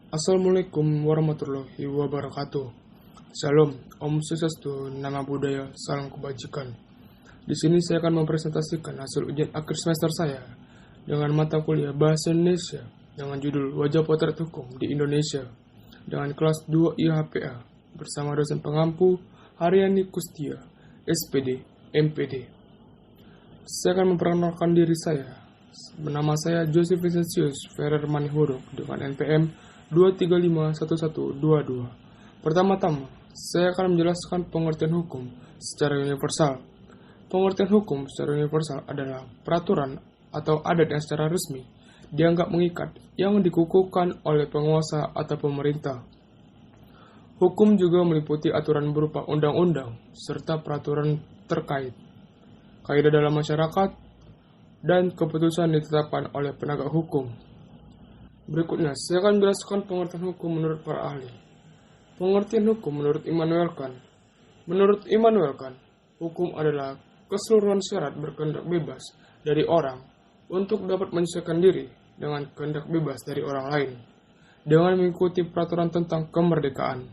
Assalamualaikum warahmatullahi wabarakatuh. Shalom, Om Swastiastu, Nama Budaya, Salam Kebajikan. Di sini saya akan mempresentasikan hasil ujian akhir semester saya dengan mata kuliah Bahasa Indonesia dengan judul Wajah Potret Hukum di Indonesia dengan kelas 2 IHPA bersama dosen pengampu Haryani Kustia, SPD, MPD. Saya akan memperkenalkan diri saya. Nama saya Joseph Vincentius Ferrer Manihuruk dengan NPM 2351122. Pertama-tama, saya akan menjelaskan pengertian hukum secara universal. Pengertian hukum secara universal adalah peraturan atau adat yang secara resmi dianggap mengikat yang dikukuhkan oleh penguasa atau pemerintah. Hukum juga meliputi aturan berupa undang-undang serta peraturan terkait, kaidah dalam masyarakat, dan keputusan ditetapkan oleh penegak hukum. Berikutnya, saya akan menjelaskan pengertian hukum menurut para ahli. Pengertian hukum menurut Immanuel Kant. Menurut Immanuel Kant, hukum adalah keseluruhan syarat berkehendak bebas dari orang untuk dapat menyesuaikan diri dengan kehendak bebas dari orang lain, dengan mengikuti peraturan tentang kemerdekaan.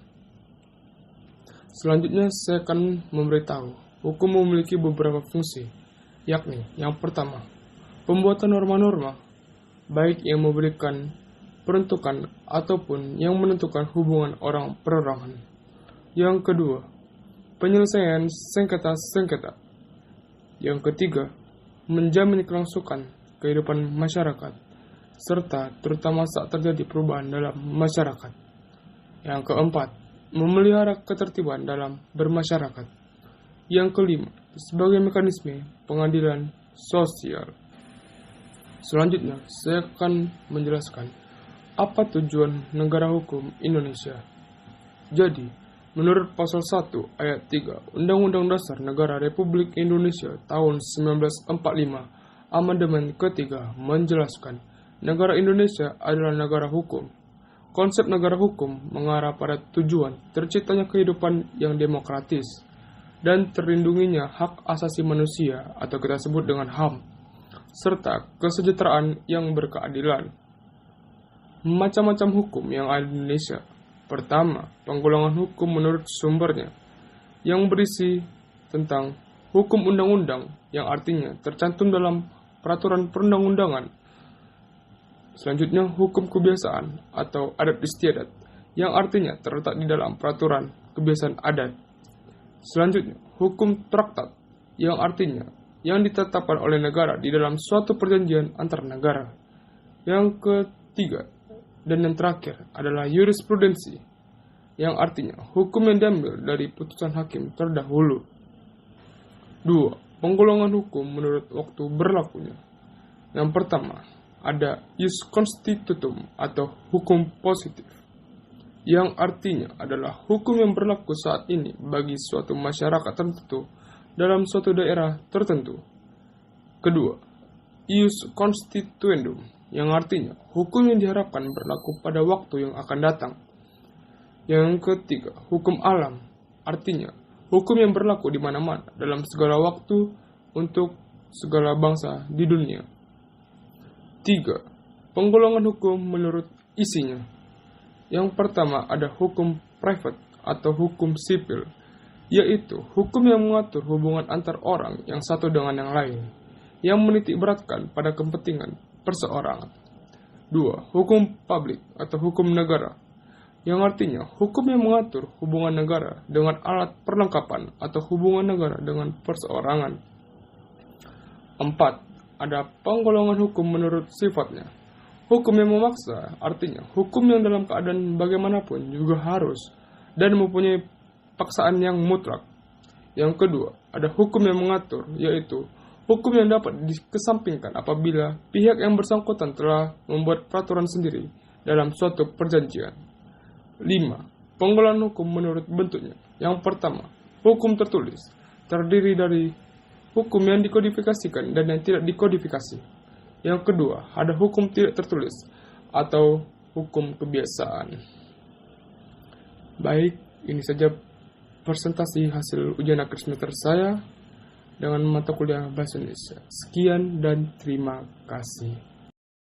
Selanjutnya, saya akan memberitahu, hukum memiliki beberapa fungsi, yakni yang pertama, pembuatan norma-norma, baik yang memberikan peruntukan ataupun yang menentukan hubungan orang perorangan. Yang kedua, penyelesaian sengketa-sengketa. Yang ketiga, menjamin kelangsungan kehidupan masyarakat, serta terutama saat terjadi perubahan dalam masyarakat. Yang keempat, memelihara ketertiban dalam bermasyarakat. Yang kelima, sebagai mekanisme pengadilan sosial. Selanjutnya, saya akan menjelaskan apa tujuan negara hukum Indonesia. Jadi, menurut pasal 1 ayat 3 Undang-Undang Dasar Negara Republik Indonesia tahun 1945, amandemen ketiga menjelaskan negara Indonesia adalah negara hukum. Konsep negara hukum mengarah pada tujuan terciptanya kehidupan yang demokratis dan terlindunginya hak asasi manusia atau kita sebut dengan HAM, serta kesejahteraan yang berkeadilan. Macam-macam hukum yang ada di Indonesia. Pertama, penggolongan hukum menurut sumbernya, yang berisi tentang hukum undang-undang yang artinya tercantum dalam peraturan perundang-undangan. Selanjutnya, hukum kebiasaan atau adat istiadat, yang artinya terletak di dalam peraturan kebiasaan adat. Selanjutnya, hukum traktat, yang artinya yang ditetapkan oleh negara di dalam suatu perjanjian antar negara. Yang ketiga dan yang terakhir adalah jurisprudensi, yang artinya hukum yang diambil dari putusan hakim terdahulu. 2. Penggolongan hukum menurut waktu berlakunya. Yang pertama, ada ius constitutum atau hukum positif, yang artinya adalah hukum yang berlaku saat ini bagi suatu masyarakat tertentu dalam suatu daerah tertentu. Kedua, ius constituendum, yang artinya hukum yang diharapkan berlaku pada waktu yang akan datang. Yang ketiga, hukum alam, artinya hukum yang berlaku di mana-mana dalam segala waktu untuk segala bangsa di dunia. 3. Penggolongan hukum menurut isinya. Yang pertama ada hukum private atau hukum sipil, yaitu hukum yang mengatur hubungan antar orang yang satu dengan yang lain, yang menitik beratkan pada kepentingan perseorangan. 2. Hukum publik atau hukum negara, yang artinya hukum yang mengatur hubungan negara dengan alat perlengkapan atau hubungan negara dengan perseorangan. 4. Ada penggolongan hukum menurut sifatnya. Hukum yang memaksa, artinya hukum yang dalam keadaan bagaimanapun juga harus dan mempunyai paksaan yang mutlak. Yang kedua, ada hukum yang mengatur, yaitu hukum yang dapat dikesampingkan apabila pihak yang bersangkutan telah membuat peraturan sendiri dalam suatu perjanjian. 5. Penggolongan hukum menurut bentuknya. Yang pertama, hukum tertulis, terdiri dari hukum yang dikodifikasikan dan yang tidak dikodifikasi. Yang kedua, ada hukum tidak tertulis atau hukum kebiasaan. Baik, ini saja presentasi hasil ujian akhir semester saya dengan mata kuliah Bahasa Indonesia. Sekian dan terima kasih.